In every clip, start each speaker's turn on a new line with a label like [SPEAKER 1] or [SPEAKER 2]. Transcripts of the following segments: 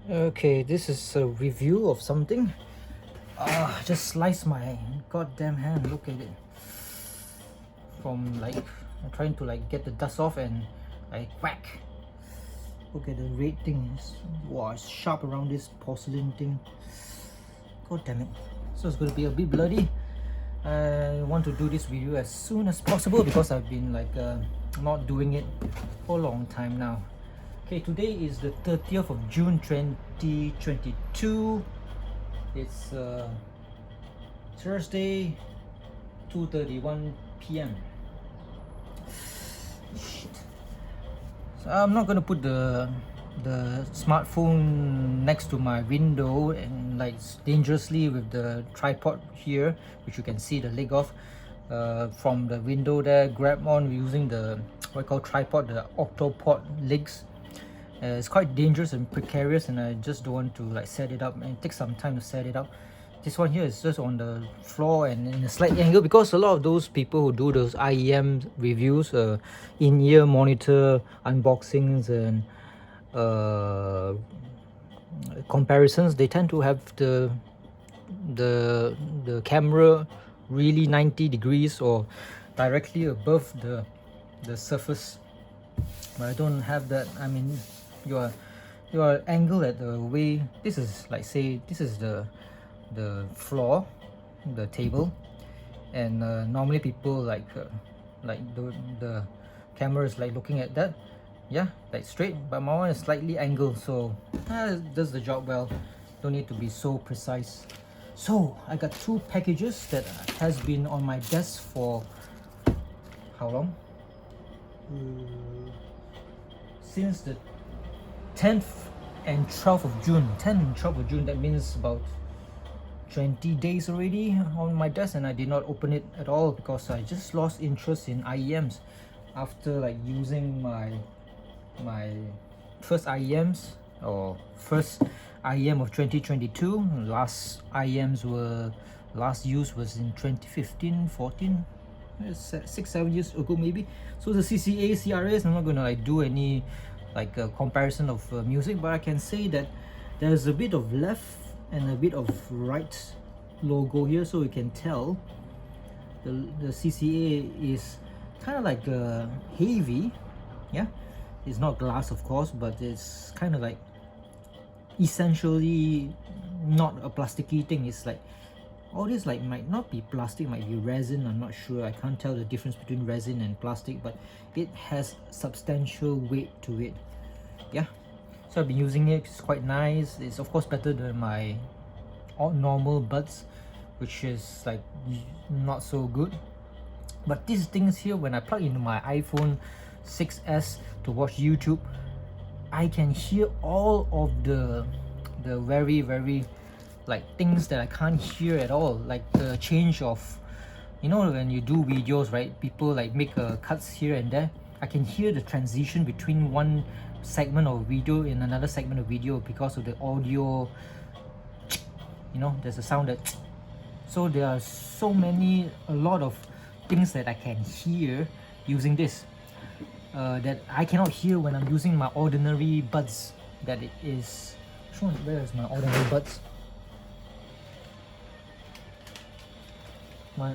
[SPEAKER 1] Okay, this is a review of something. Just sliced my goddamn hand. Look at it. From like, I'm trying to like get the dust off and like whack. Look at the red thing. Wow, it's sharp around this porcelain thing. God damn it. So it's gonna be a bit bloody. I want to do this video as soon as possible because I've been like not doing it for a long time now. Okay, today is the 30th of June 2022. It's Thursday, 2:31 p.m. Shit. So I'm not gonna put the smartphone next to my window and like dangerously with the tripod here, which you can see the leg of from the window there. Grab on using the what I call tripod, the octopod legs. It's quite dangerous and precarious, and I just don't want to like set it up, and it takes some time to set it up. This one here is just on the floor and in a slight angle because a lot of those people who do those IEM reviews, in-ear monitor unboxings and comparisons, they tend to have the camera really 90 degrees or directly above the surface. But I don't have that. I mean, your angle at the way this is, like say this is the floor, the table, and normally people like the camera is like looking at that, yeah, like straight, but my one is slightly angled, so it does the job well. Don't need to be so precise. So I got two packages that has been on my desk for how long? Since the 10th and 12th of June. 10th and 12th of June, that means about 20 days already on my desk, and I did not open it at all because I just lost interest in IEMs after like using my first IEMs or first IEM of 2022. Last IEMs were last used was in 2015, 14, 6-7 years ago maybe. So the CCA, CRAs, I'm not gonna like do any like a comparison of music, but I can say that there's a bit of left and a bit of right logo here, so you can tell the CCA is kind of like heavy. Yeah, it's not glass of course, but it's kind of like essentially not a plasticky thing. It's like all this like might not be plastic, might be resin, I'm not sure. I can't tell the difference between resin and plastic, but it has substantial weight to it. Yeah, so I've been using it. It's quite nice. It's of course better than my normal buds, which is like not so good. But these things here, when I plug into my iPhone 6s to watch YouTube, I can hear all of the very like things that I can't hear at all, like the change of, you know, when you do videos, right, people like make cuts here and there. I can hear the transition between one segment of video in another segment of video because of the audio. You know, there's a sound that, so there are a lot of things that I can hear using this that I cannot hear when I'm using my ordinary buds. That it is, where is my ordinary buds? My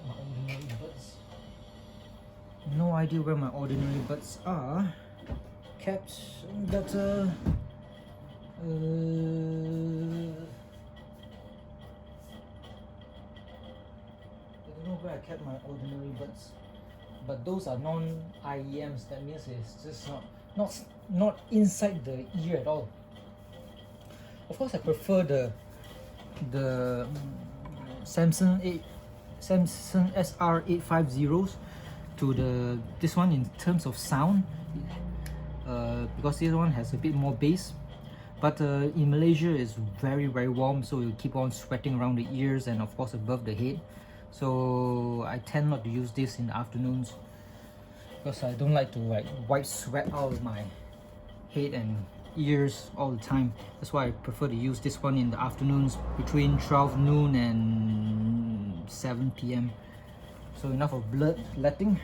[SPEAKER 1] ordinary buds. No idea where my ordinary buds are. Kept better. I don't know where I kept my ordinary buds, but those are non-IEMs. That means it's just not inside the ear at all. Of course, I prefer the Samsung SR850s to this one in terms of sound, because this one has a bit more bass. But in Malaysia it's very warm, so you keep on sweating around the ears and of course above the head. So I tend not to use this in the afternoons because I don't like to like wipe sweat out of my head and ears all the time. That's why I prefer to use this one in the afternoons between 12 noon and 7 p.m. So enough of blood letting.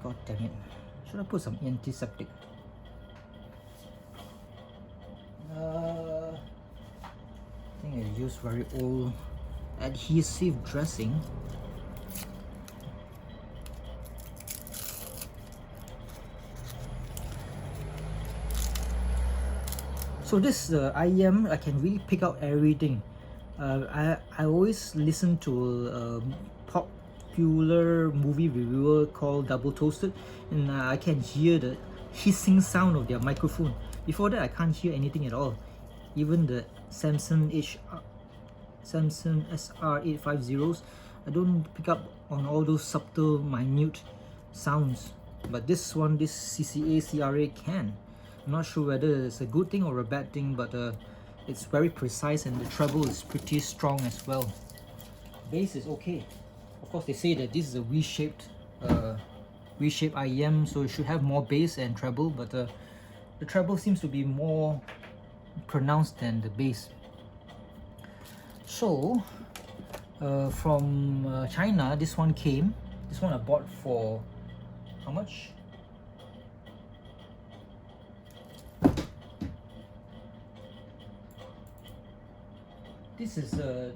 [SPEAKER 1] God damn it. Should I put some antiseptic? I think I used very old adhesive dressing. So this IEM, I can really pick out everything. I always listen to a popular movie reviewer called Double Toasted, and I can hear the hissing sound of their microphone. Before that, I can't hear anything at all. Even the Samsung SR850s, I don't pick up on all those subtle, minute sounds. But this one, this CCA CRA can. I'm not sure whether it's a good thing or a bad thing, but it's very precise and the treble is pretty strong as well. Bass is okay. Of course, they say that this is a V-shaped IEM, so it should have more bass and treble, but the treble seems to be more pronounced than the bass. So from China, this one came. This one I bought for how much? This is a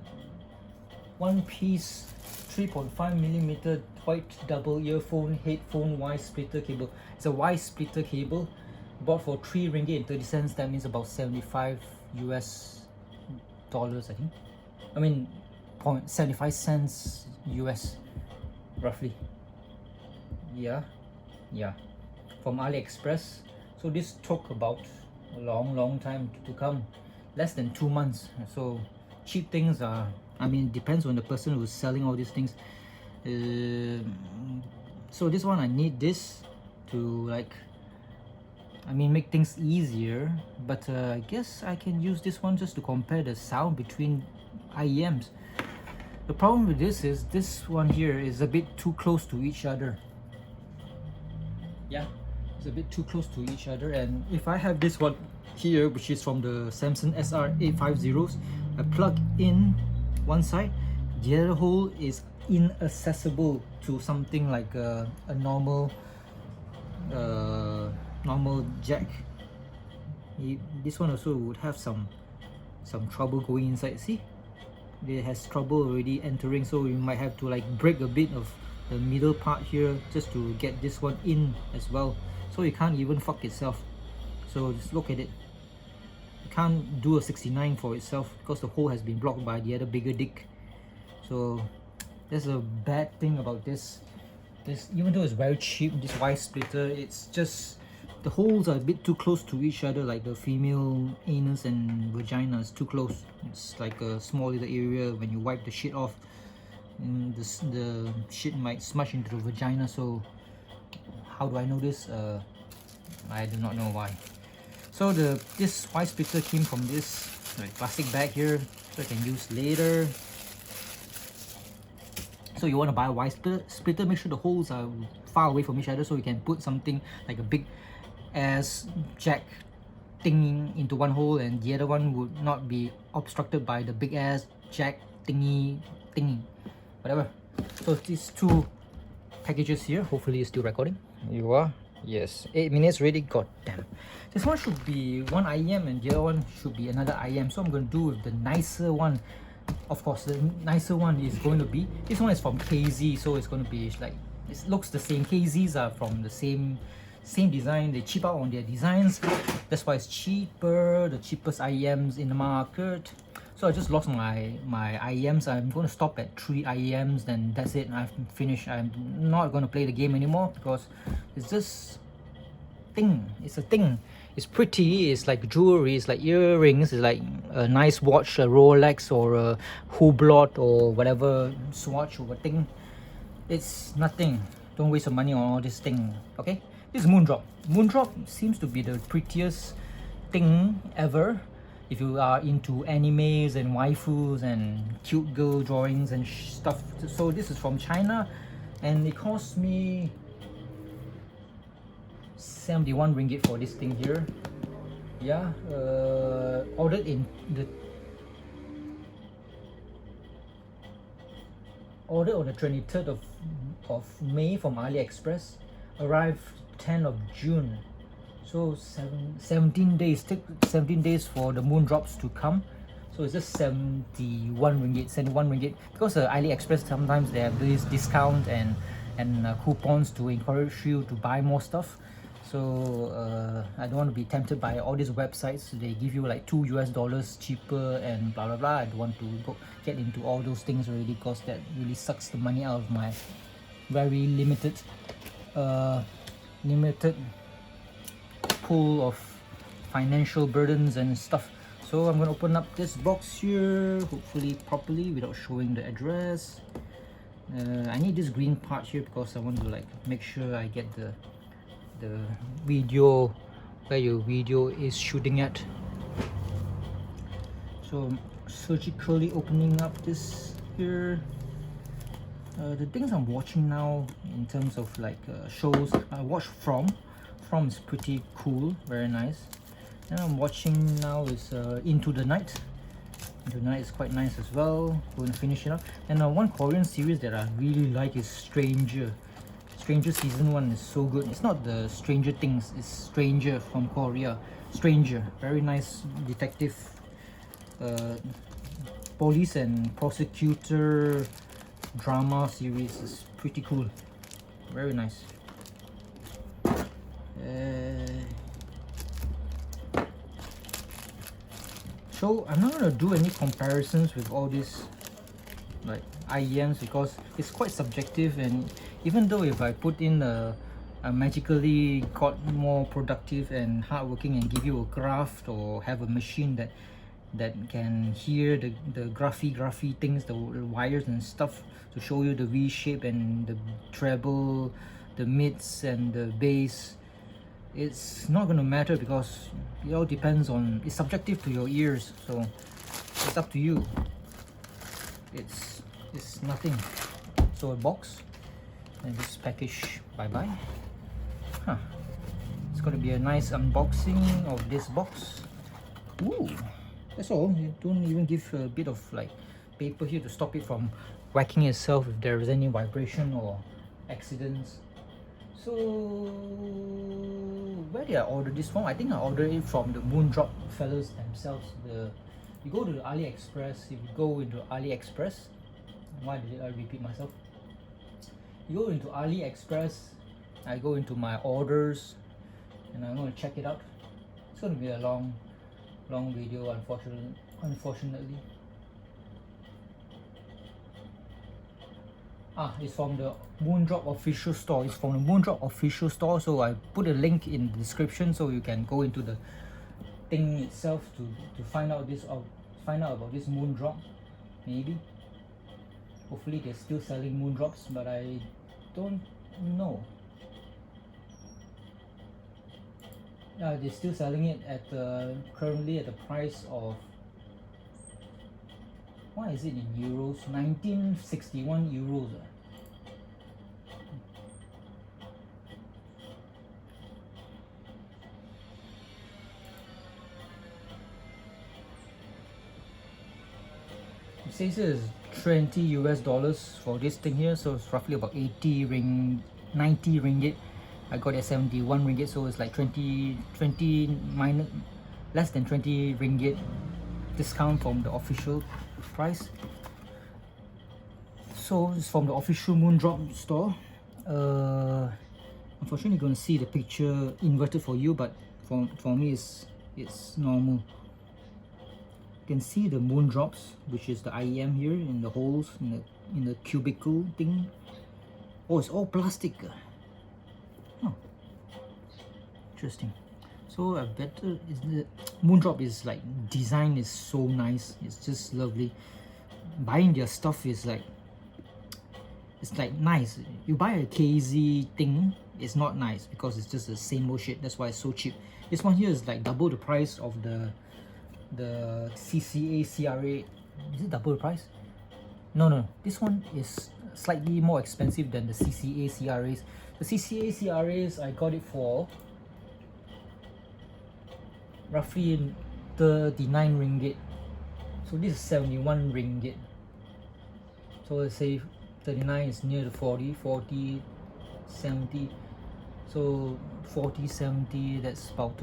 [SPEAKER 1] one-piece 3.5mm white double earphone headphone Y splitter cable. It's a Y splitter cable. Bought for 3 ringgit and 30 cents. That means about 75 US dollars, I think. I mean, 0.75 cents US, roughly. Yeah, from AliExpress. So this took about a long time to come, less than 2 months. So cheap things are, I mean, it depends on the person who's selling all these things. So this one, I need this to, like, I mean, make things easier, but I guess I can use this one just to compare the sound between IEMs. The problem with this is this one here is a bit too close to each other. Yeah, it's a bit too close to each other, and if I have this one here, which is from the Samsung SR850s, I plug in one side, the other hole is inaccessible to something like a normal jack. This one also would have some trouble going inside. See, it has trouble already entering, so you might have to like break a bit of the middle part here just to get this one in as well. So it can't even fuck itself. So just look at it. It can't do a 69 for itself because the hole has been blocked by the other bigger dick. So that's a bad thing about this. Even though it's very cheap, this Y splitter, it's just the holes are a bit too close to each other, like the female anus and vagina is too close. It's like a small little area. When you wipe the shit off, the shit might smash into the vagina. So how do I know this? I do not know why. So this Y splitter came from this plastic bag here, so I can use later. So you want to buy a Y splitter, make sure the holes are far away from each other, so you can put something like a big ass jack thing into one hole, and the other one would not be obstructed by the big ass jack thingy, whatever. So these two packages here, hopefully it's still recording. You are. Yes, 8 minutes ready. God damn. This one should be one IEM and the other one should be another IEM. So I'm going to do with the nicer one. Of course, the nicer one is going to be, this one is from KZ, so it's going to be like, it looks the same. KZs are from the same design. They cheap out on their designs. That's why it's cheaper, the cheapest IEMs in the market. So I just lost my IEMs. I'm going to stop at 3 IEMs, then that's it. I've finished. I'm not going to play the game anymore because it's just thing. It's a thing. It's pretty. It's like jewelry. It's like earrings. It's like a nice watch, a Rolex or a Hublot or whatever swatch or thing. It's nothing. Don't waste your money on all this thing. Okay. This is Moondrop. Moondrop seems to be the prettiest thing ever. If you are into animes and waifus and cute girl drawings and stuff. So this is from China, and it cost me 71 ringgit for this thing here. Yeah, ordered on the 23rd of May from AliExpress, arrived 10th of June. So 17 days, take 17 days for the Moondrops to come. So it's just 71 ringgit, 71 ringgit. Because AliExpress, sometimes they have these discount and coupons to encourage you to buy more stuff. So I don't want to be tempted by all these websites. They give you like $2 cheaper and blah blah blah. I don't want to get into all those things already, because that really sucks the money out of my very limited pool of financial burdens and stuff. So I'm gonna open up this box here, hopefully properly without showing the address. I need this green part here because I want to like make sure I get the video where your video is shooting at. So I'm surgically opening up this here. The things I'm watching now in terms of like shows, I watch From is pretty cool, very nice. And I'm watching now is Into the Night. Into the Night is quite nice as well. Going to finish it up. And one Korean series that I really like is Stranger season 1 is so good. It's not the Stranger Things, it's Stranger from Korea. Stranger, very nice detective, police and prosecutor drama series. Is pretty cool, very nice. So I'm not gonna do any comparisons with all these like IEMs, because it's quite subjective, and even though if I put in I magically got more productive and hardworking and give you a graph, or have a machine that can hear the graphy things, the wires and stuff, to show you the V shape and the treble, the mids and the bass, it's not going to matter, because it all depends on, it's subjective to your ears, so it's up to you. It's nothing. So a box and this package, bye bye. It's going to be a nice unboxing of this box. Ooh, that's all. You don't even give a bit of like paper here to stop it from whacking itself if there is any vibration or accidents. So where did I order this from? I think I ordered it from the Moondrop fellows themselves. You go to the AliExpress. If you go into AliExpress, why did I repeat myself? You go into AliExpress, I go into my orders, and I'm going to check it out. It's going to be a long video, unfortunately. It's from the Moondrop official store. It's from the Moondrop official store, so I put a link in the description so you can go into the thing itself to find out about this Moondrop. Maybe, hopefully they're still selling Moondrops, but I don't know. Yeah, they're still selling it at currently at the price of, why is it in euros? 1961 euros. It says it's $20 for this thing here, so it's roughly about 90 ringgit. I got it at 71 ringgit, so it's like 20 minus, less than 20 ringgit discount from the official price. So it's from the official Moondrop store. Unfortunately, you're going to see the picture inverted for you, but for me it's normal. You can see the Moondrops, which is the IEM here in the holes in the cubicle thing. Oh, it's all plastic. Oh, interesting. So I bet the Moondrop is like, design is so nice. It's just lovely. Buying their stuff is like, it's like nice. You buy a KZ thing, it's not nice because it's just the same old shit. That's why it's so cheap. This one here is like double the price of the CCA CRA. Is it double the price? No. This one is slightly more expensive than the CCA CRAs. The CCA CRAs, I got it for roughly 39 ringgit. So this is 71 ringgit. So let's say 39 is near to 40, 70. So 40, 70, that's about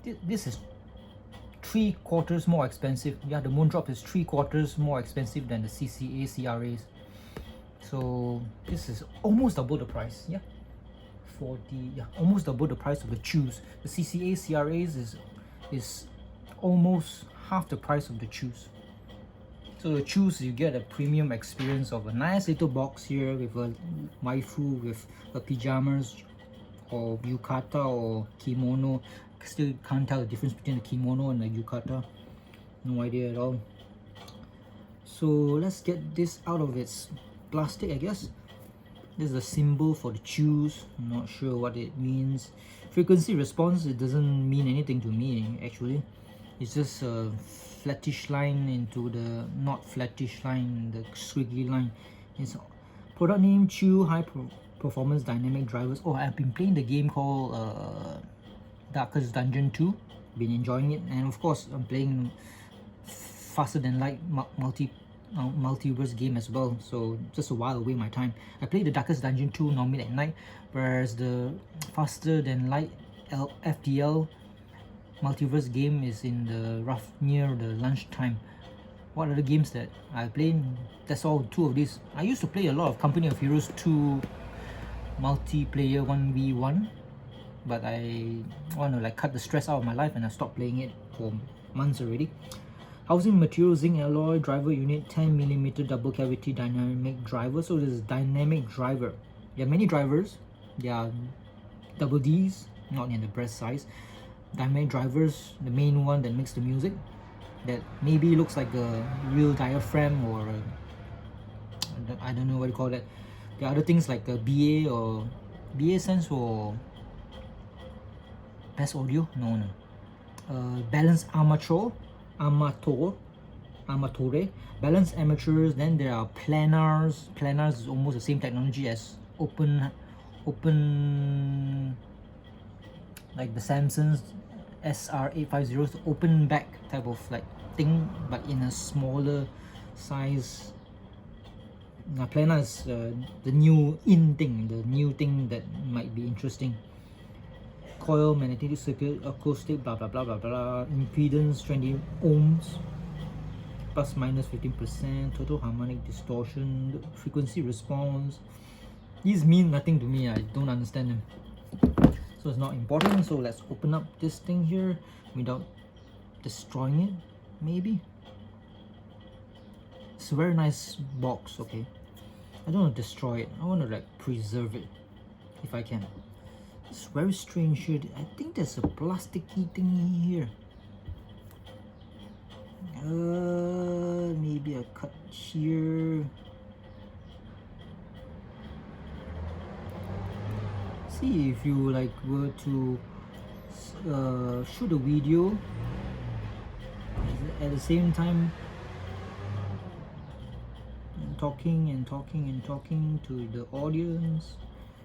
[SPEAKER 1] this is 3/4 more expensive. Yeah, the Moondrop is 3/4 more expensive than the CCA CRAs. So this is almost double the price. Yeah, 40. Yeah, almost double the price of the Chus. The CCA CRAs is almost half the price of the Chus. So the Chus, you get a premium experience of a nice little box here with a waifu with a pajamas or yukata or kimono. Still can't tell the difference between the kimono and the yukata. No idea at all. So let's get this out of its plastic, I guess. This is a symbol for the Chus. I'm not sure what it means. Frequency response, it doesn't mean anything to me actually. It's just a flattish line into the not flattish line, the squiggly line. It's product name Chu Performance Dynamic Drivers. Oh, I've been playing the game called Darkest Dungeon 2. Been enjoying it, and of course I'm playing faster than light multiverse game as well, so just a while away my time. I play the Darkest Dungeon 2 normally at night, whereas the faster than light FTL multiverse game is in the near the lunchtime. What are the games that I played? That's all, 2 of these. I used to play a lot of Company of Heroes 2 multiplayer 1v1, but I want to like cut the stress out of my life and I stopped playing it for months already. Housing material, zinc alloy, driver unit, 10mm double cavity dynamic driver. So this is dynamic driver. There are many drivers. There are double Ds, not in the breast size. Dynamic drivers, the main one that makes the music, that maybe looks like a real diaphragm or I don't know what you call that. There are other things like a BA, or BA stands for best audio. No. Balance armature. Amatore, balance amateurs. Then there are planars. Planars is almost the same technology as open, like the Samsung's SR850, open back type of like thing, but in a smaller size. Now planar is the new thing, the new thing that might be interesting. Coil, magnetic circuit, acoustic, blah blah blah blah blah. Impedance 20 ohms, plus minus 15%. Total harmonic distortion, frequency response. These mean nothing to me. I don't understand them, so it's not important. So let's open up this thing here without destroying it. Maybe it's a very nice box. Okay, I don't want to destroy it. I want to like preserve it if I can. It's very strange here. I think there's a plasticky thing here. Maybe a cut here. See, if you like were to shoot a video at the same time talking to the audience,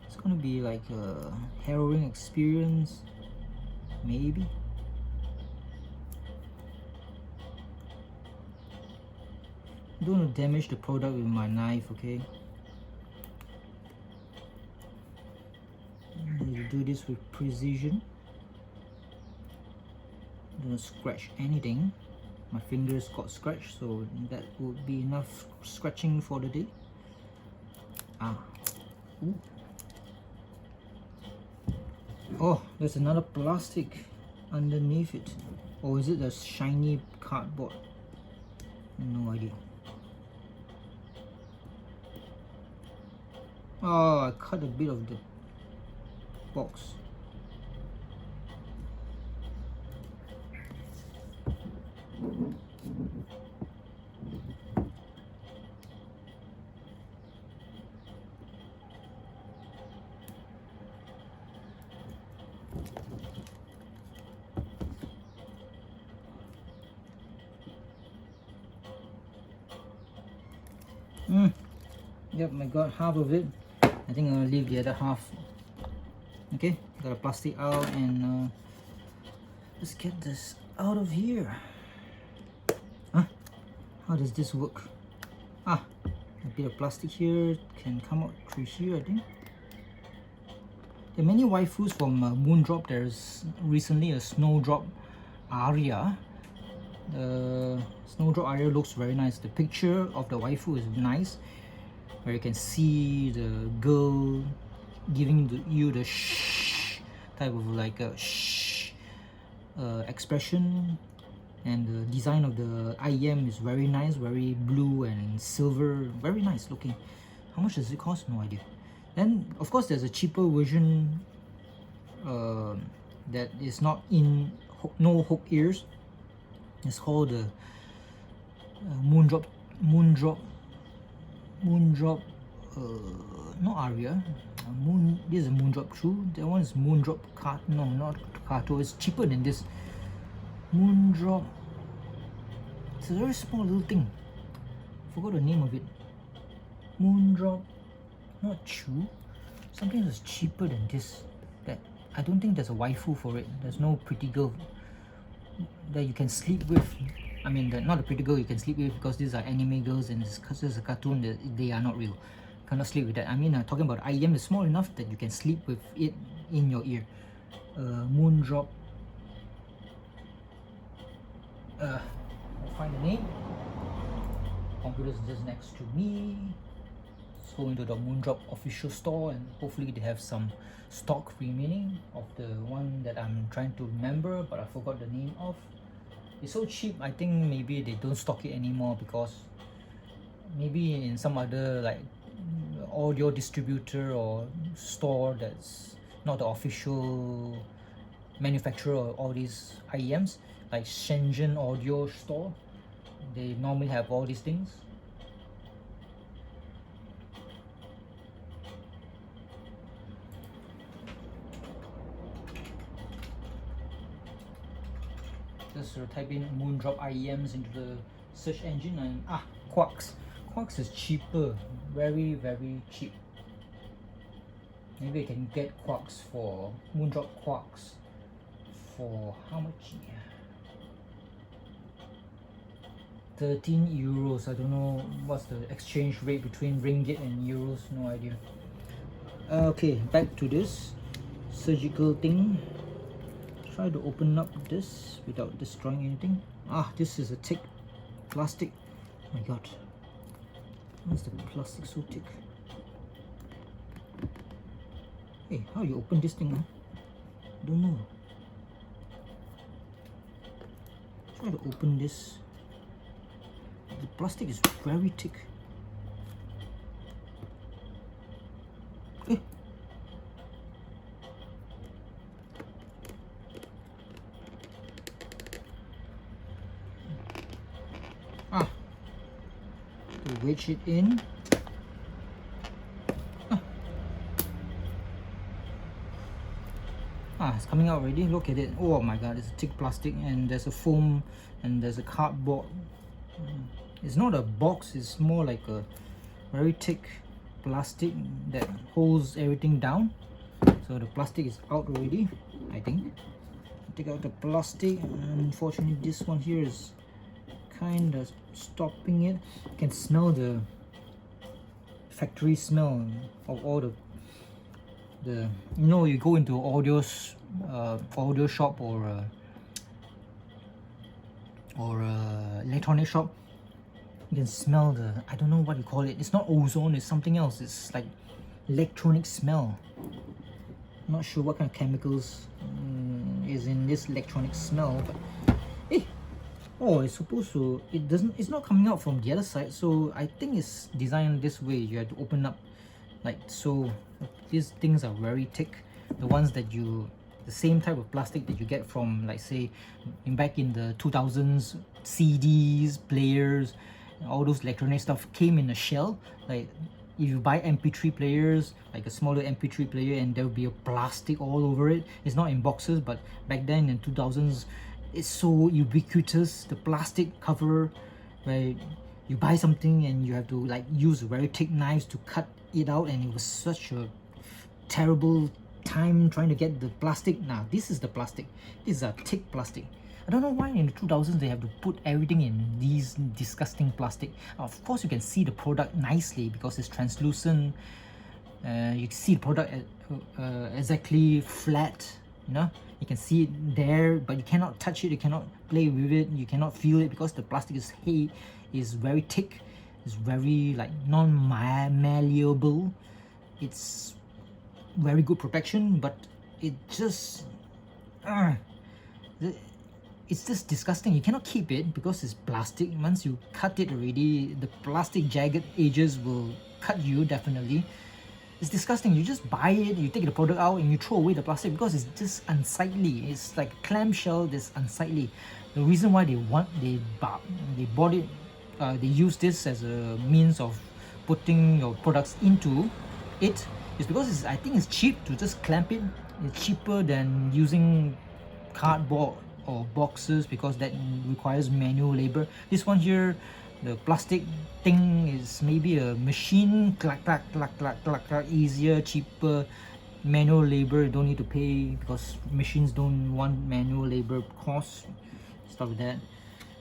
[SPEAKER 1] it's gonna be like a harrowing experience, maybe. Don't want to damage the product with my knife, okay? I need to do this with precision. Don't scratch anything. My fingers got scratched, so that would be enough scratching for the day. Ooh. Oh, there's another plastic underneath it. Or is it a shiny cardboard? No idea. Oh, I cut a bit of the box. Yep, I got half of it. I think I'll leave the other half. Okay, got a plastic out, and let's get this out of here. How does this work? A bit of plastic here can come out through here, I think. there are many waifus from Moondrop. There's recently a Snowdrop Aria. The Snowdrop Aria looks very nice. The picture of the waifu is nice, where you can see the girl giving you the shh type of like a shh expression, and the design of the IEM is very nice, very blue and silver, very nice looking. How much does it cost? No idea. Then of course there's a cheaper version that is not in no hook ears. It's called the Moondrop, not Aria. This is a Moondrop Chu. That one is Moondrop no, not Kato. It's cheaper than this. Moondrop. It's a very small little thing. Forgot the name of it. Moondrop, not Chu. Something that's cheaper than this. That I don't think there's a waifu for it. There's no pretty girl that you can sleep with. I mean, not a pretty girl you can sleep with, because these are anime girls and because it's a cartoon, that they are not real. Cannot sleep with that. I mean, talking about IEM is small enough that you can sleep with it in your ear. Moondrop. I'll find the name. Computer's just next to me. Let's go into the Moondrop official store, and hopefully they have some stock remaining of the one that I'm trying to remember, but I forgot the name of. It's so cheap, I think maybe they don't stock it anymore, because maybe in some other like audio distributor or store that's not the official manufacturer of all these IEMs, like Shenzhen Audio Store, they normally have all these things. Just type in Moondrop IEMs into the search engine and Quarks. Quarks is cheaper, very cheap. Maybe I can get Quarks for Moondrop Quarks for how much? 13 euros. I don't know what's the exchange rate between ringgit and euros, no idea. Okay, back to this surgical thing. Try to open up this without destroying anything. This is a thick plastic. Oh my god, why is the plastic so thick? Hey, how you open this thing? Don't know. Try to open this. The plastic is very thick. Hey. To wedge it in. It's coming out already. Look at it. Oh my god, it's a thick plastic, and there's a foam and there's a cardboard. It's not a box, it's more like a very thick plastic that holds everything down. So the plastic is out already, I think. Take out the plastic. Unfortunately, this one here is kind of stopping it. You can smell the factory smell of all the you know, you go into audio shop or electronic shop, you can smell the, I don't know what you call it, it's not ozone, it's something else, it's like electronic smell. I'm not sure what kind of chemicals is in this electronic smell, but hey, it's supposed to, it's not coming out from the other side, so I think it's designed this way. You have to open up like so. These things are very thick. The ones that the same type of plastic that you get from, like, say, back in the 2000s, CDs, players, all those electronic stuff came in a shell. Like if you buy MP3 players, like a smaller MP3 player, and there will be a plastic all over it. It's not in boxes, but back then in 2000s, it's so ubiquitous, the plastic cover, where you buy something and you have to like use very thick knives to cut it out, and it was such a terrible time trying to get the plastic. Now this is the plastic. This is a thick plastic. I don't know why in the 2000s they have to put everything in these disgusting plastic. Of course you can see the product nicely because it's translucent. You can see the product exactly flat, you know. You can see it there, but you cannot touch it, you cannot play with it, you cannot feel it because the plastic is very thick, it's very like non-malleable. It's very good protection, but it just it's just disgusting. You cannot keep it because it's plastic. Once you cut it already, the plastic jagged edges will cut you definitely. It's disgusting. You just buy it, you take the product out and you throw away the plastic because it's just unsightly. It's like a clamshell that's unsightly. The reason why they bought it, they use this as a means of putting your products into it, is because I think it's cheap to just clamp it. It's cheaper than using cardboard or boxes because that requires manual labor. This one here, the plastic thing, is maybe a machine, clack clack clack clack clack clack, easier, cheaper. Manual labor you don't need to pay because machines don't want manual labor costs, stuff like that.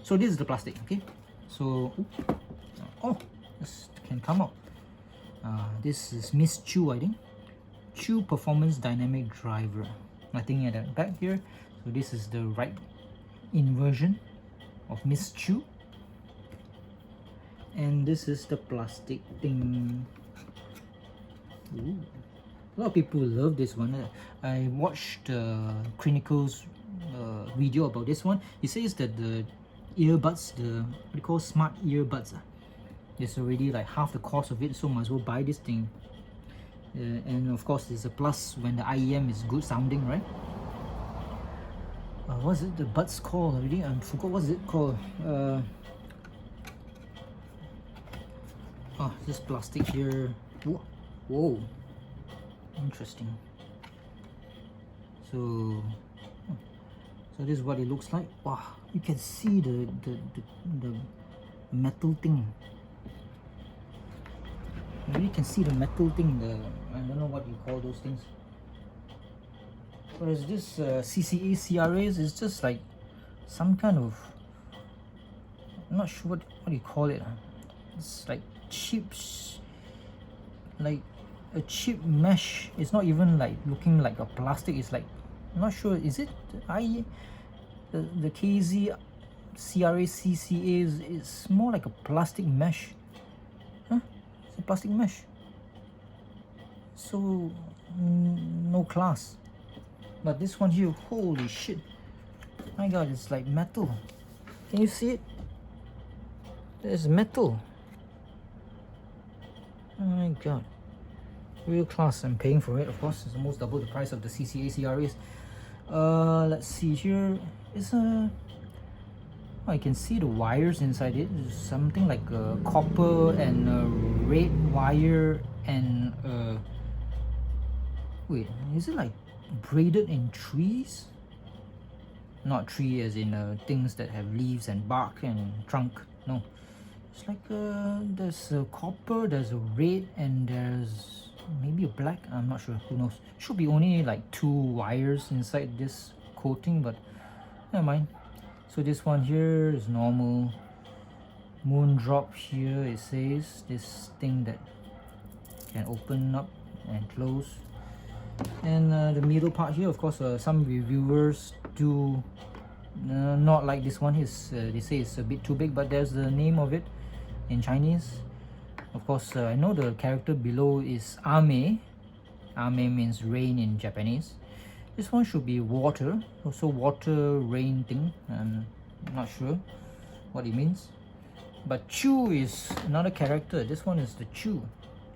[SPEAKER 1] So this is the plastic, okay? So oh, this can come out. This is Miss Chu, I think. Chu Performance Dynamic Driver. Nothing at the back here. So this is the right inversion of Miss Chu. And this is the plastic thing. Ooh. A lot of people love this one. I watched Clinical's video about this one. He says that the earbuds, the what do you call smart earbuds, is already like half the cost of it, so might as well buy this thing. And of course, there's a plus when the IEM is good sounding, right? What's it, the buds called already? I forgot what's it called. This plastic here. Whoa, interesting. So this is what it looks like. Wow, you can see the metal thing. You can see the metal thing. I don't know what you call those things. Whereas this CCA CRAs is just like some kind of, I'm not sure what you call it. It's like chips, like a chip mesh. It's not even like looking like a plastic. It's like, I'm not sure, is it the KZ CRA CCA is more like a plastic mesh. It's a plastic mesh, so no class. But this one here, holy shit, my god, it's like metal. Can you see it? There's metal. Oh my god, real class. I'm paying for it, of course. It's almost double the price of the CCA CRAs. Let's see here. It's a, I can see the wires inside it. There's something like a copper and a red wire and wait, is it like braided in trees? Not tree as in things that have leaves and bark and trunk. No, it's like there's a copper, there's a red, and there's maybe a black. I'm not sure. Who knows? Should be only like 2 wires inside this coating, but never mind. So this one here is normal. Moondrop here, it says, this thing that can open up and close. And the middle part here, of course, some reviewers do not like this one. They say it's a bit too big, but there's the name of it in Chinese. Of course, I know the character below is Ame. Ame means rain in Japanese. This one should be water, also water rain thing. I'm not sure what it means. But Chu is another character. This one is the Chu.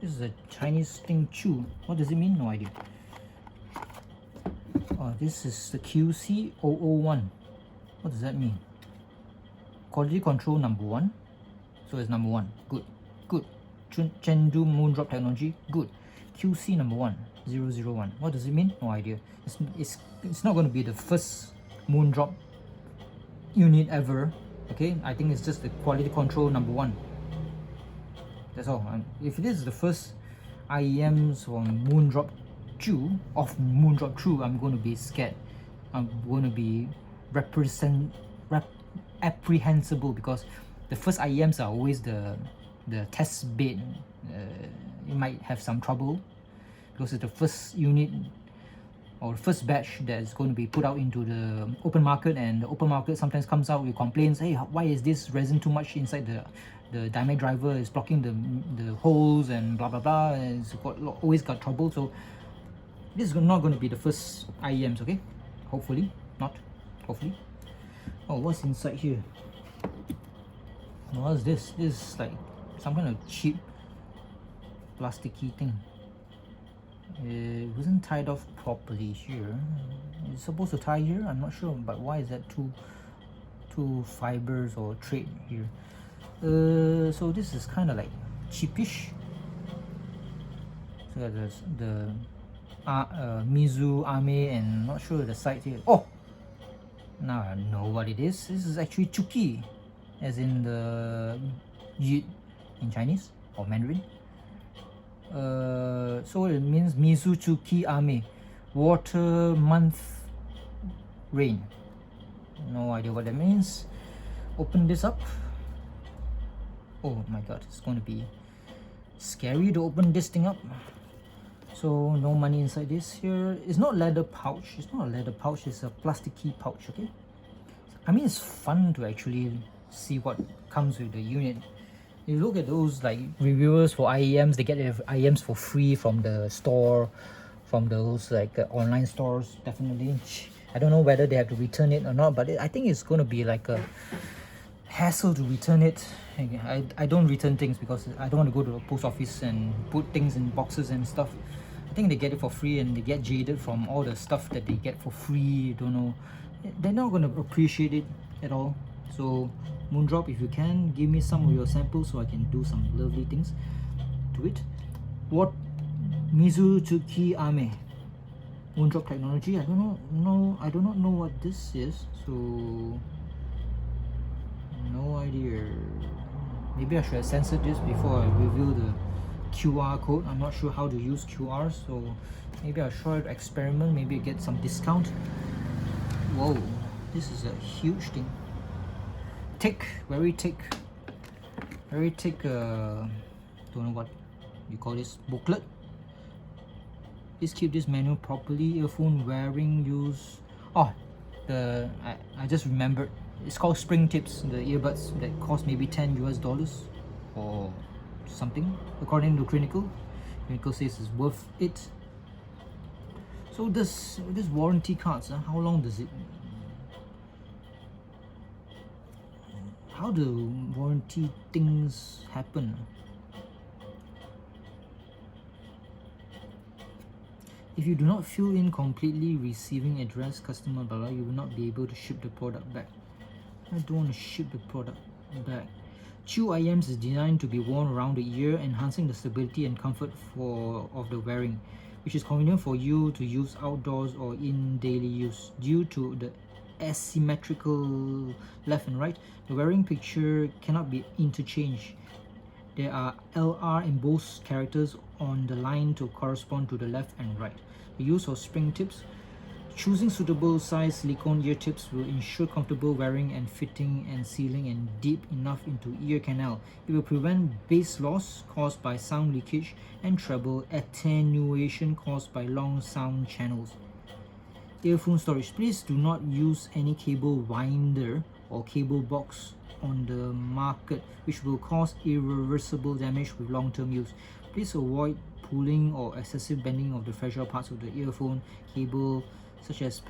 [SPEAKER 1] This is a Chinese thing, Chu. What does it mean? No idea. Oh, this is the QC001. What does that mean? Quality control number 1. So it's number 1. Good. Good. Chengdu Moondrop technology. Good. QC number 1. 001. What does it mean? No idea. It's not going to be the first Moondrop unit ever. Okay, I think it's just the quality control number 1. That's all. If this is the first IEMs from Moondrop Chu, Moondrop Chu, I'm going to be scared. I'm going to be apprehensible because the first IEMs are always the test bed. You might have some trouble because it's the first unit or first batch that's going to be put out into the open market, and the open market sometimes comes out with complaints, hey, why is this resin too much inside the dynamic driver, is blocking the holes and blah blah blah, and it's always got trouble. So this is not going to be the first IEMs, okay? Hopefully not, hopefully. Oh, what's inside here? What's this? This is like some kind of cheap plasticky thing. It wasn't tied off properly here. It's supposed to tie here, I'm not sure, but why is that two fibers or thread here? So this is kind of like cheapish. So there's the Mizu, Ame, and not sure the site here. Oh, now I know what it is. This is actually Chuki, as in the Yi in Chinese or Mandarin. So it means Mizu Chuki Ame, water, month, rain. No idea what that means. Open this up. Oh my god, it's going to be scary to open this thing up. So no money inside this here. It's not leather pouch. It's not a leather pouch. It's a plasticky pouch. Okay. I mean, it's fun to actually see what comes with the unit. You look at those like reviewers for IEMs, they get IEMs for free from the store, from those like online stores. Definitely, I don't know whether they have to return it or not, but I think it's going to be like a hassle to return it. I don't return things because I don't want to go to the post office and put things in boxes and stuff. I think they get it for free and they get jaded from all the stuff that they get for free. Don't know, they're not going to appreciate it at all. So Moondrop, if you can, give me some of your samples so I can do some lovely things to it. What Mizu Tsuki Ame Moondrop technology? I do not know what this is, so no idea. Maybe I should have censored this before I reveal the QR code. I'm not sure how to use QR, so maybe I'll try to experiment, maybe get some discount. Whoa, this is a huge thing. Thick, very thick, very thick. Don't know what you call this, booklet. Please keep this manual properly. Earphone wearing use. Oh, I just remembered. It's called spring tips. The earbuds that cost maybe $10 or something, according to Clinical. Clinical says it's worth it. So this warranty cards, how long does it? How do warranty things happen? If you do not fill in completely receiving address, customer, blah, blah, you will not be able to ship the product back. I don't want to ship the product back. Chu IEMs is designed to be worn around the ear, enhancing the stability and comfort of the wearing, which is convenient for you to use outdoors or in daily use. Due to the asymmetrical left and right, the wearing picture cannot be interchanged. There are LR embossed characters on the line to correspond to the left and right. The use of spring tips. Choosing suitable size silicone ear tips will ensure comfortable wearing and fitting and sealing and deep enough into ear canal. It will prevent bass loss caused by sound leakage and treble attenuation caused by long sound channels. Earphone storage. Please do not use any cable winder or cable box on the market, which will cause irreversible damage with long-term use. Please avoid pulling or excessive bending of the fragile parts of the earphone cable, such as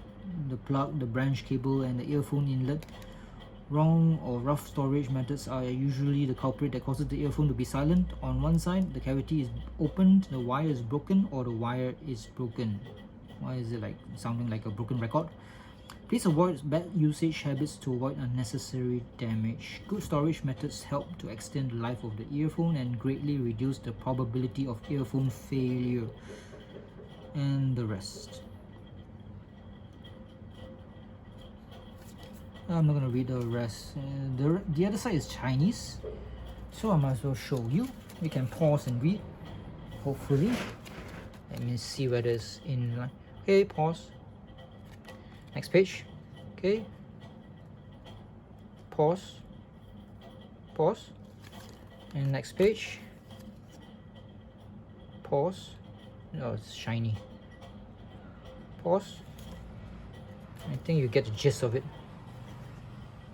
[SPEAKER 1] the plug, the branch cable, and the earphone inlet. Wrong or rough storage methods are usually the culprit that causes the earphone to be silent. On one side, the cavity is opened, the wire is broken, or the wire is broken. Why is it like sounding like a broken record? Please avoid bad usage habits to avoid unnecessary damage. Good storage methods help to extend the life of the earphone and greatly reduce the probability of earphone failure. And the rest. I'm not going to read the rest. The other side is Chinese, so I might as well show you. You can pause and read, hopefully. Let me see whether it's in line. Okay, pause. Next page. Okay. Pause. Pause. And next page. Pause. Oh, it's shiny. Pause. I think you get the gist of it.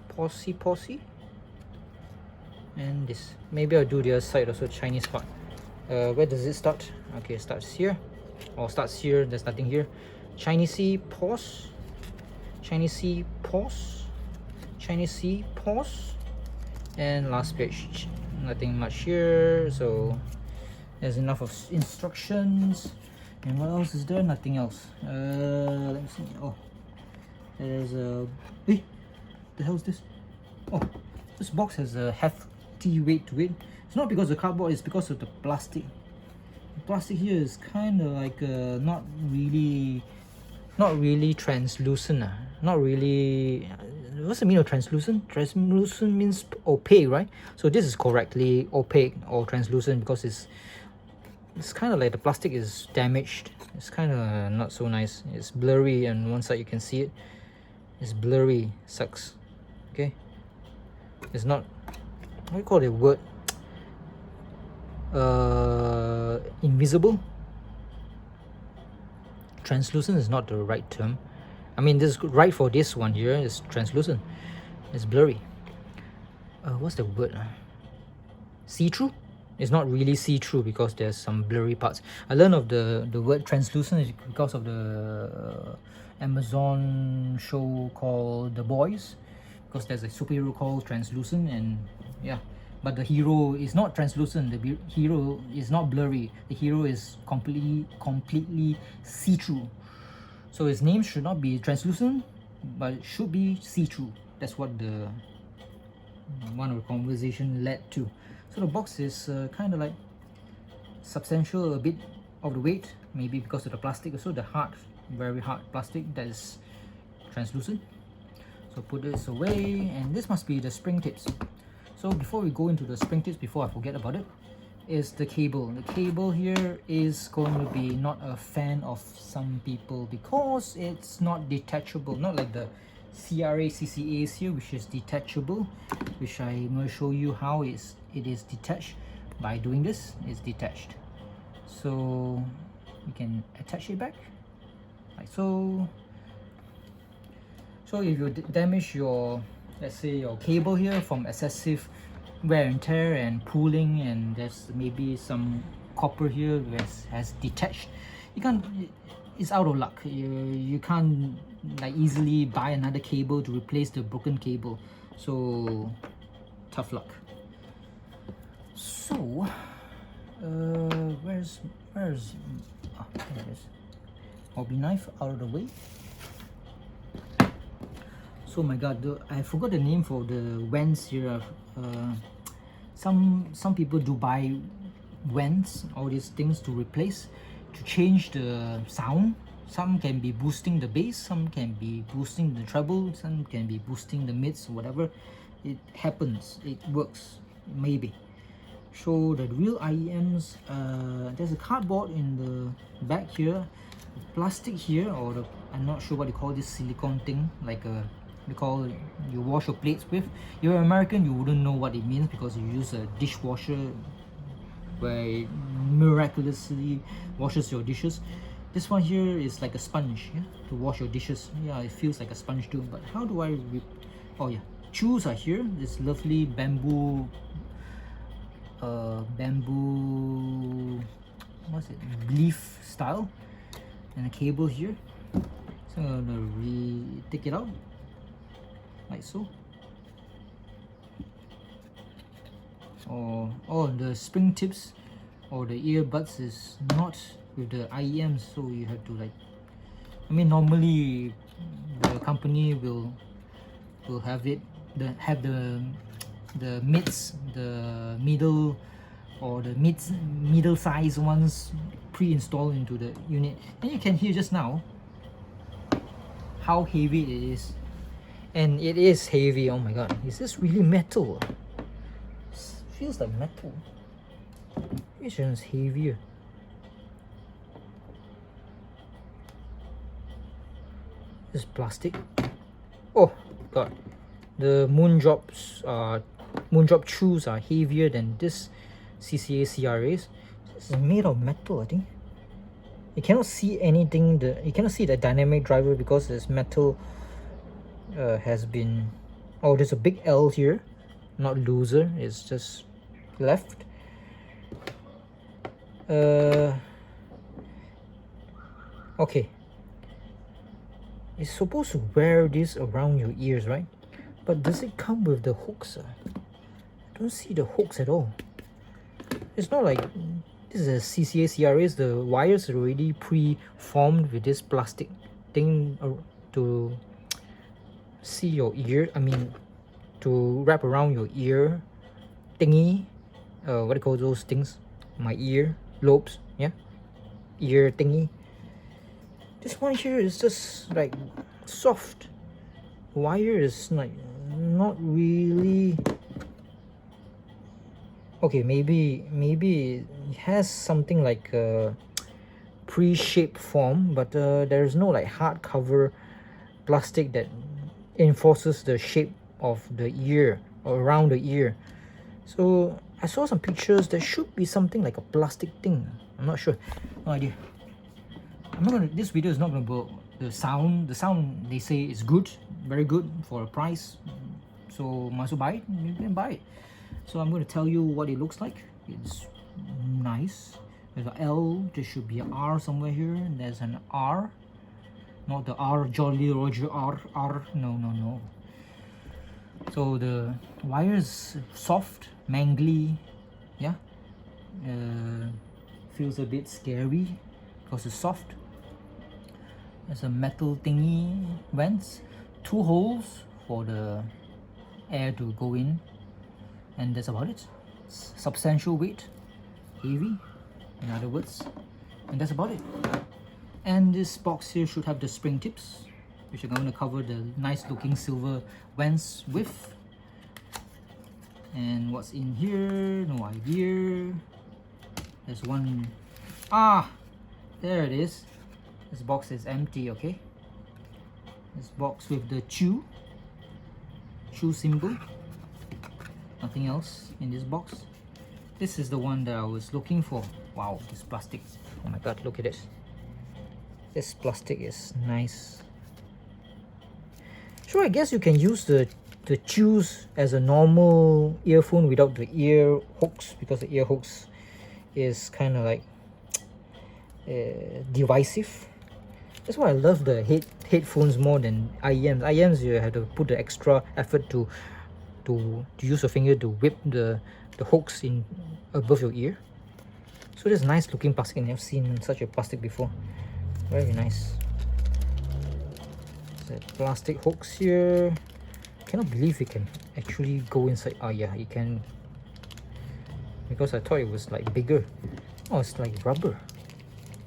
[SPEAKER 1] Pause. And this. Maybe I'll do the other side also, Chinese part. Where does it start? Okay, it starts here. Or starts here, there's nothing here. Chinese C, pause. Chinese C, pause. Chinese C, pause. And last page, nothing much here. So there's enough of instructions. And what else is there? Nothing else. Let me see. Oh, there's a. Hey, the hell is this? Oh, this box has a hefty weight to it. It's not because of the cardboard, it's because of the plastic. The plastic here is kind of like not really translucent. Not really. What's the meaning of translucent? Translucent means opaque, right? So this is correctly opaque or translucent because it's kind of like the plastic is damaged. It's kind of not so nice. It's blurry on one side, you can see it. It's blurry, sucks. Okay, it's not, what do you call the word? Invisible. Translucent is not the right term. I mean, this is right for this one here. It's translucent. It's blurry. What's the word? See-through? It's not really see-through because there's some blurry parts. I learned of the word translucent because of the Amazon show called The Boys, because there's a superhero called Translucent, and yeah, but the hero is not translucent. The hero is not blurry. The hero is completely see-through. So his name should not be translucent, but it should be see-through. That's what the one of the conversation led to. So the box is kind of like substantial, a bit of the weight, maybe because of the plastic. Also the hard, very hard plastic that is translucent. So put this away, and this must be the spring tips. So before we go into the spring tips, before I forget about it, is the cable. The cable here is going to be not a fan of some people because it's not detachable, not like the CCAs here, which is detachable, which I'm going to show you how it is detached. By doing this, it's detached. So you can attach it back like so. So if you damage your, let's say, your cable here from excessive wear and tear and pulling, and there's maybe some copper here that has detached, you can't, it's out of luck. You can't like easily buy another cable to replace the broken cable. So tough luck. So where's there it is. Hobby knife out of the way. So my god, I forgot the name for the vents here. Some people do buy vents, all these things to replace, to change the sound. Some can be boosting the bass, some can be boosting the treble, some can be boosting the mids, whatever. It happens, it works, maybe. So the real IEMs, there's a cardboard in the back here, plastic here, or the, I'm not sure what you call this silicone thing, like a, you wash your plates with. You're American, you wouldn't know what it means because you use a dishwasher where it miraculously washes your dishes. This one here is like a sponge, yeah, to wash your dishes. Yeah, it feels like a sponge too, but how do I oh yeah, chews are here. This lovely bamboo what's it, leaf style, and a cable here. So I'm gonna take it out like so. Or the spring tips or the earbuds is not with the IEMs, so you have to, like, I mean, normally the company will have it, the mids, the middle, or the middle size ones pre-installed into the unit. And you can hear just now how heavy it is. And it is heavy. Oh my god, is this really metal? It feels like metal. It's just heavier. This plastic. Oh god, the Moondrop Chus are heavier than this CCAs. This is made of metal, I think. You cannot see anything, you cannot see the dynamic driver because this metal has been, oh, there's a big L here, not looser, it's just left. Okay, it's supposed to wear this around your ears, right? But does it come with the hooks? I don't see the hooks at all. It's not like this is a CCA CRAs. The wires are already pre-formed with this plastic thing to see your ear. I mean, to wrap around your ear thingy. What do you call those things? My ear lobes. Yeah, ear thingy. This one here is just like soft. Wire is like not really. Okay, maybe it has something like a pre-shaped form, but there's no like hard cover plastic that enforces the shape of the ear or around the ear. So I saw some pictures. There should be something like a plastic thing. I'm not sure. No idea. I'm not gonna. This video is not gonna go. The sound they say is good, very good for a price. So might as well buy it. You can buy it. So I'm going to tell you what it looks like. It's nice. There's an L. There should be an R somewhere here. There's an R. Not the R, Jolly Roger R. No. So the wire is soft, mangly. Yeah. Feels a bit scary because it's soft. There's a metal thingy vents. 2 holes for the air to go in. And that's about it. Substantial weight, heavy, in other words, and that's about it. And this box here should have the spring tips, which I'm going to cover the nice looking silver vents with. And what's in here? No idea. There's one. There it is. This box is empty. Okay, this box with the chu symbol. Nothing else in this box. This is the one that I was looking for. Wow, this plastic. Oh my god, look at this. This plastic is nice. Sure, I guess you can use the chews as a normal earphone without the ear hooks, because the ear hooks is kind of like divisive. That's why I love the headphones more than IEMs. IEMs, you have to put the extra effort to use your finger to whip the hooks in above your ear. So this nice looking plastic. I've never seen such a plastic before. Very nice. The plastic hooks here. Cannot believe it can actually go inside. Oh yeah, it can. Because I thought it was like bigger. Oh, it's like rubber,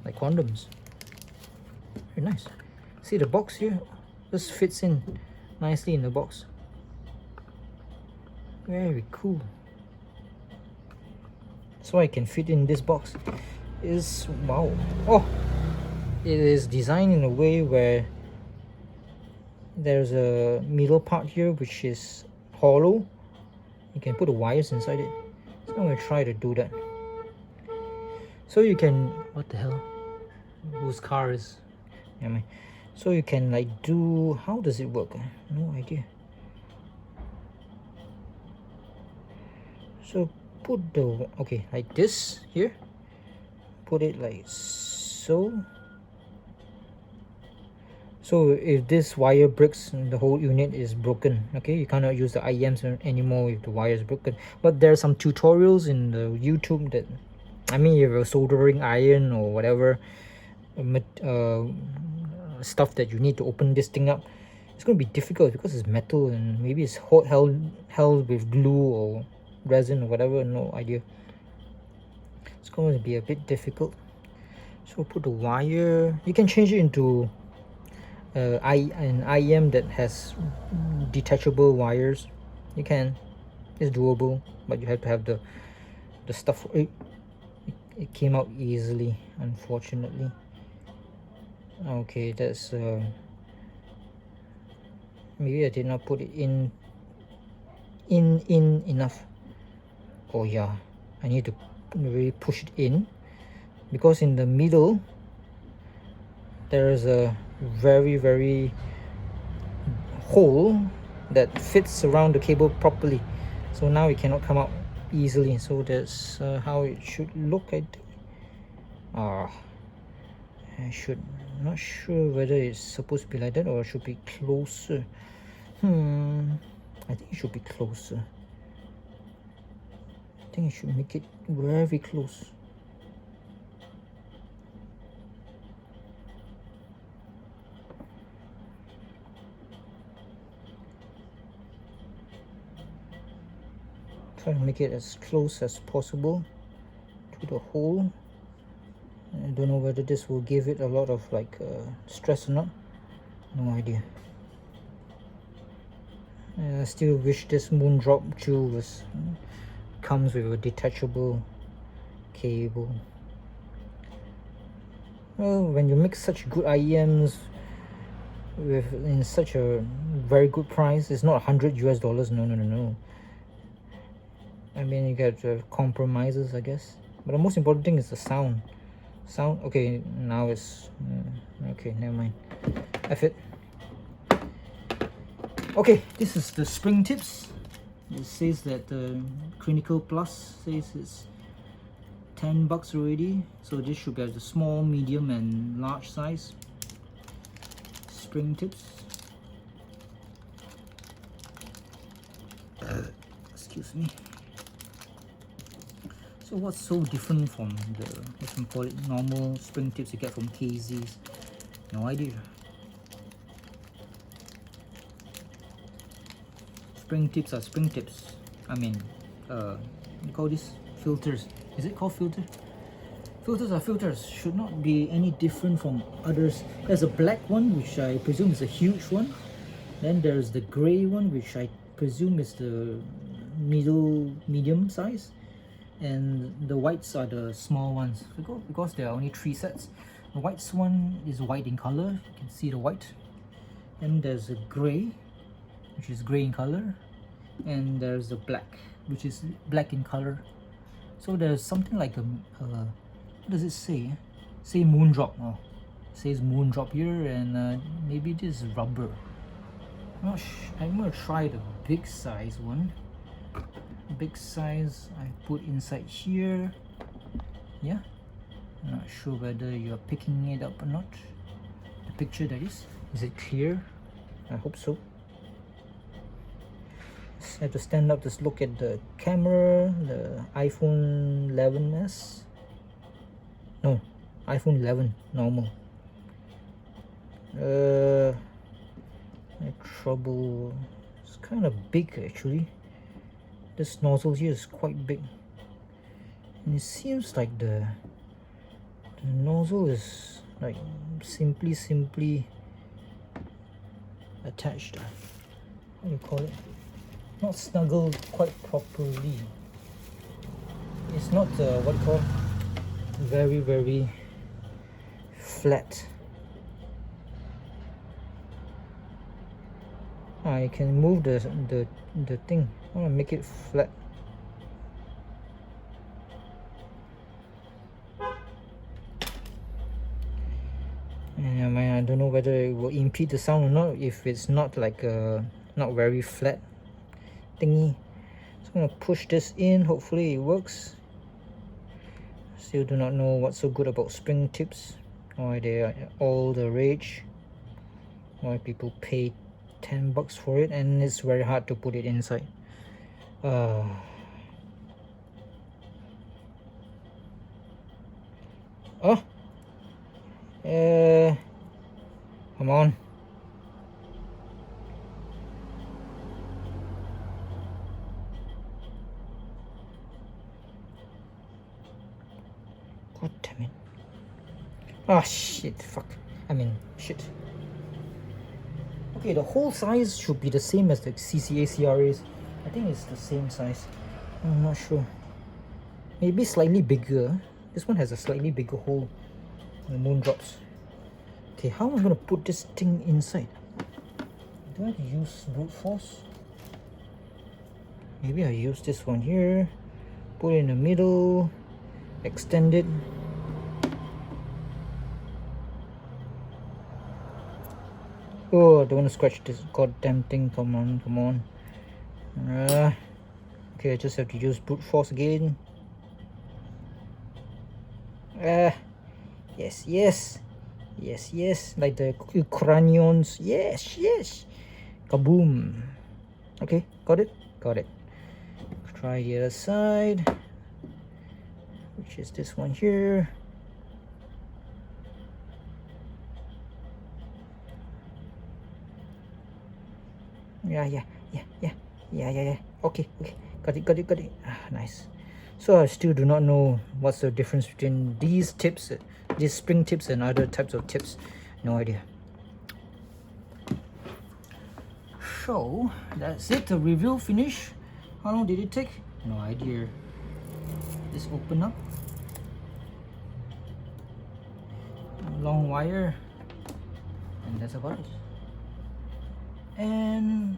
[SPEAKER 1] like condoms. Very nice. See the box here? Just fits in nicely in the box. Very cool. So I can fit in this box. Is wow. Oh, it is designed in a way where there's a middle part here which is hollow. You can put the wires inside it. So I'm gonna try to do that. So you can, what the hell? Whose car is? Yeah, so you can like do, how does it work? No idea. So put the, okay, like this here, put it like so. So if this wire breaks, the whole unit is broken. Okay, you cannot use the IEMs anymore if the wire is broken. But there are some tutorials in the YouTube that, I mean, if you're a soldering iron or whatever stuff that you need to open this thing up, it's going to be difficult because it's metal and maybe it's held with glue or resin or whatever, no idea. It's going to be a bit difficult. So put the wire. You can change it into an IEM that has detachable wires. You can. It's doable, but you have to have the stuff. It came out easily, unfortunately. Okay, that's maybe I did not put it in enough. Oh yeah, I need to really push it in, because in the middle there is a very hole that fits around the cable properly, so now it cannot come out easily. So that's how it should look. I should not sure whether it's supposed to be like that or it should be closer. I think it should be closer. I think I should make it very close. Try to make it as close as possible to the hole. I don't know whether this will give it a lot of like stress or not. No idea. I still wish this Moondrop Chu comes with a detachable cable. Well, when you make such good IEMs in such a very good price, it's not $100 US. No. I mean, you get compromises, I guess. But the most important thing is the sound. Okay, now it's okay, never mind. F it. Okay, this is the spring tips. It says that the Clinical Plus says it's $10 already, so this should be the small, medium and large size spring tips. Excuse me. So what's so different from the, let's call it, normal spring tips you get from KZs? No idea. Spring tips are spring tips. I mean, you call this filters. Is it called filter? Filters are filters. Should not be any different from others. There's a black one, which I presume is a huge one. Then there's the grey one, which I presume is the medium size. And the whites are the small ones, because there are only 3 sets. The whites one is white in color, you can see the white. Then there's a grey, which is grey in color, and there's the black, which is black in color. So there's something like a what does it say? Say Moondrop. Oh, it says Moondrop here, and maybe this is rubber. I'm gonna try the big size one. Big size I put inside here. Yeah, I'm not sure whether you're picking it up or not. The picture, that is it clear? I hope so. Just have to stand up to look at the camera. The iPhone 11s, no, iPhone 11 normal. My trouble, it's kind of big actually. This nozzle here is quite big, and it seems like the nozzle is like simply attached. What do you call it? Not snuggled quite properly. It's not what do you call it? Very flat. I can move the thing. I want to make it flat. And I don't know whether it will impede the sound or not if it's not like a not very flat thingy. So I'm gonna push this in. Hopefully it works. Still do not know what's so good about spring tips. Why they are all the rage. Why people pay $10 for it, and it's very hard to put it inside. Come on. God damn it. Ah, shit, fuck. Shit. Okay, the whole size should be the same as the CCA CRAs. I think it's the same size. I'm not sure. Maybe slightly bigger. This one has a slightly bigger hole. The Moondrops. Okay, how am I gonna put this thing inside? Do I have to use brute force? Maybe I use this one here. Put it in the middle. Extend it. Oh, I don't want to scratch this goddamn thing. Come on, come on. Okay, I just have to use brute force again. Yes, yes. Yes, yes. Like the Ukrainians. Yes, yes. Kaboom. Okay, got it? Got it. Try the other side, which is this one here. Yeah. Okay. Got it. Nice. So I still do not know what's the difference between these tips, these spring tips and other types of tips. No idea. So that's it, the review finish. How long did it take? No idea. Just open up. Long wire. And that's about it. And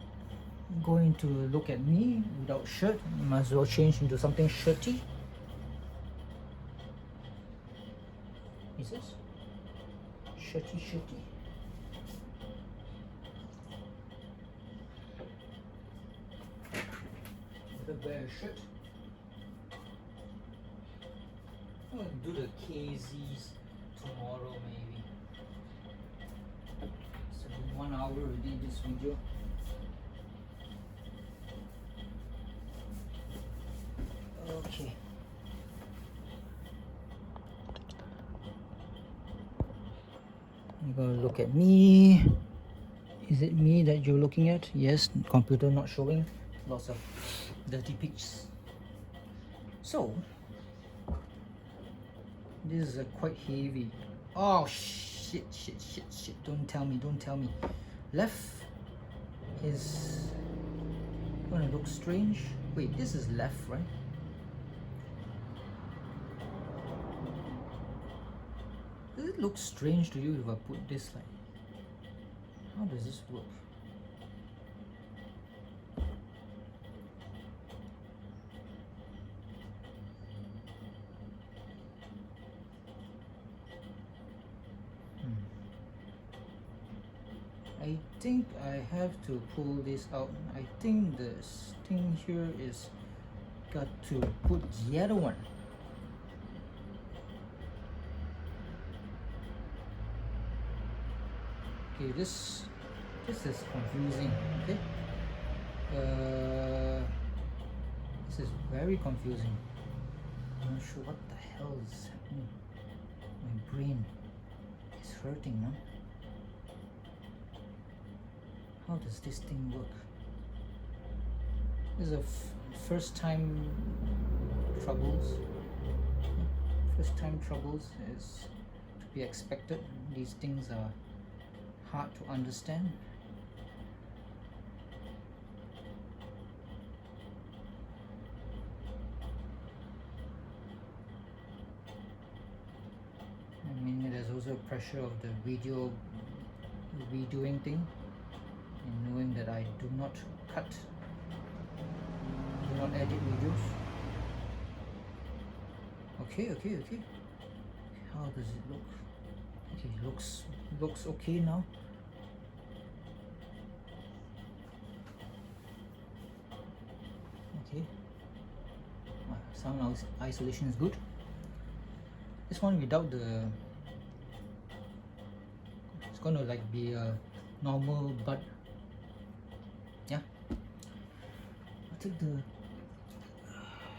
[SPEAKER 1] going to look at me without shirt. Might as well change into something shirty. Is this? Shirty. Wear a shirt. I'm gonna do the KZs tomorrow maybe. It's been 1 hour already this video. Okay. You're gonna look at me. Is it me that you're looking at? Yes, computer not showing. Lots of dirty pics. So this is quite heavy. Oh shit. Don't tell me. Left is gonna look strange. Wait, this is left, right? Does it look strange to you if I put this like? How does this work? I think I have to pull this out. I think this thing here is got to put the other one. Okay, this is confusing. Okay, this is very confusing. I'm not sure what the hell is happening. My brain is hurting now. How does this thing work? This is a first time troubles. First time troubles is to be expected. These things are hard to understand. I mean, there's also pressure of the video redoing thing, and knowing that I do not cut, do not edit videos. Okay. How does it look? Okay, looks okay now. Okay. Sound isolation is good. This one without the, it's gonna like be a normal bud. Yeah. I'll take the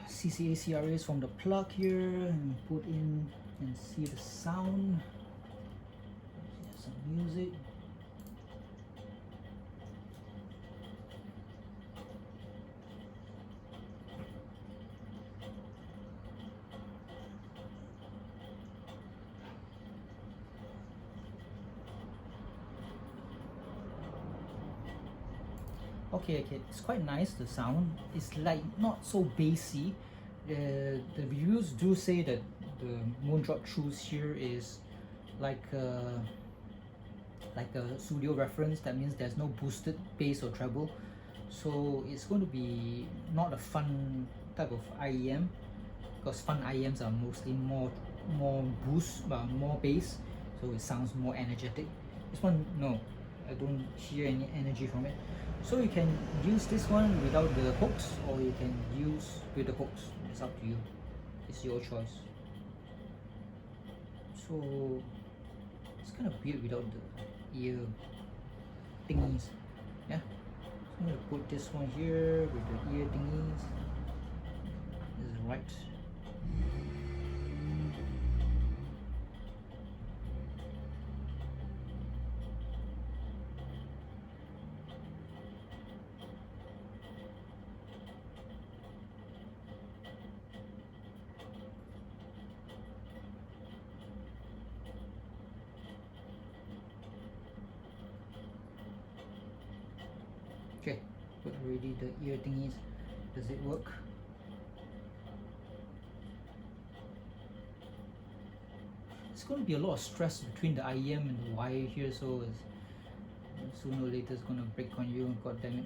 [SPEAKER 1] CCA CRAs from the plug here and put in and see the sound. Some music. Okay, it's quite nice, the sound. It's like not so bassy. The reviews do say that the Moondrop Chu's here is like a studio reference. That means there's no boosted bass or treble, so it's going to be not a fun type of IEM, because fun IEMs are mostly more boost, more bass, so it sounds more energetic. This one, no, I don't hear any energy from it. So you can use this one without the hooks, or you can use with the hooks. It's up to you. It's your choice. So it's kind of weird without the ear thingies. Yeah. So I'm gonna put this one here with the ear thingies. This is right. Okay, put already the ear thingies. Does it work? It's going to be a lot of stress between the IEM and the wire here, so sooner or later it's going to break on you. God damn it!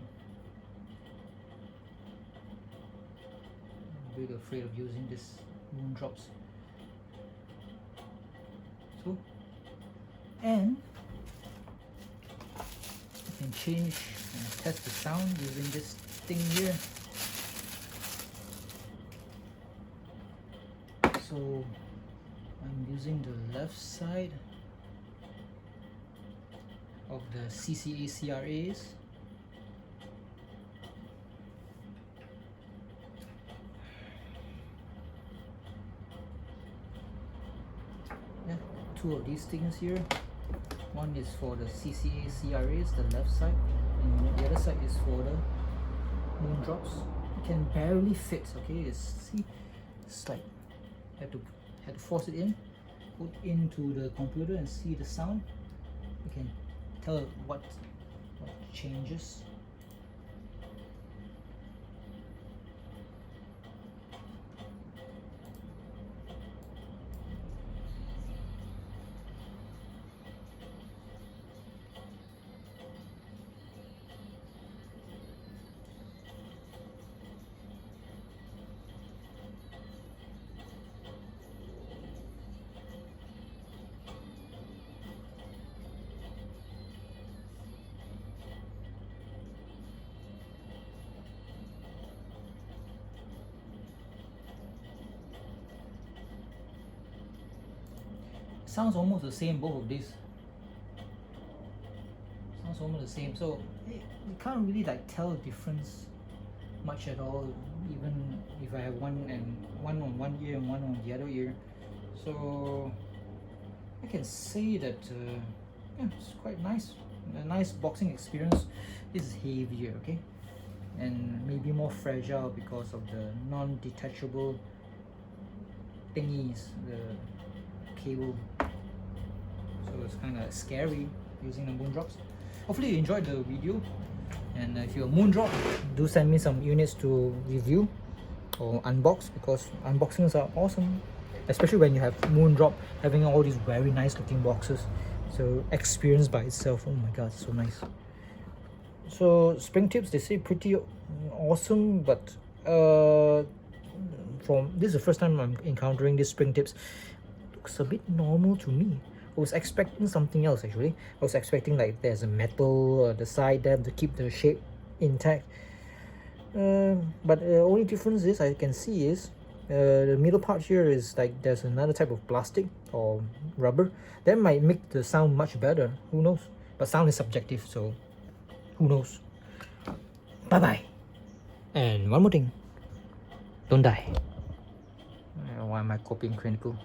[SPEAKER 1] I'm really afraid of using this Moondrops. So, and you can change and test the sound using this thing here. So I'm using the left side of the CCA CRAs. Yeah, two of these things here. One is for the CCA CRAs, the left side, and the other side is for the Moondrops. It can barely fit, okay? See, it's like had to force it in, put into the computer and see the sound. You can tell what changes. Sounds almost the same, both of these. Sounds almost the same, so you can't really like tell difference much at all, even if I have one on one ear and one on the other ear. So I can say that yeah, it's quite nice. A nice boxing experience. This is heavier, okay, and maybe more fragile because of the non-detachable thingies, the cable. So it's kind of scary using the Moondrops. Hopefully you enjoyed the video, and if you're a Moondrop, do send me some units to review or unbox, because unboxings are awesome, especially when you have Moondrop having all these very nice looking boxes. So experience by itself, oh my god, so nice. So spring tips, they say pretty awesome, but this is the first time I'm encountering these spring tips. Looks a bit normal to me. I was expecting something else actually. I was expecting like there's a metal on the side there to keep the shape intact. But the only difference is I can see is the middle part here is like there's another type of plastic or rubber that might make the sound much better. Who knows? But sound is subjective, so who knows? Bye bye. And one more thing, don't die. Why am I copying Gerryko?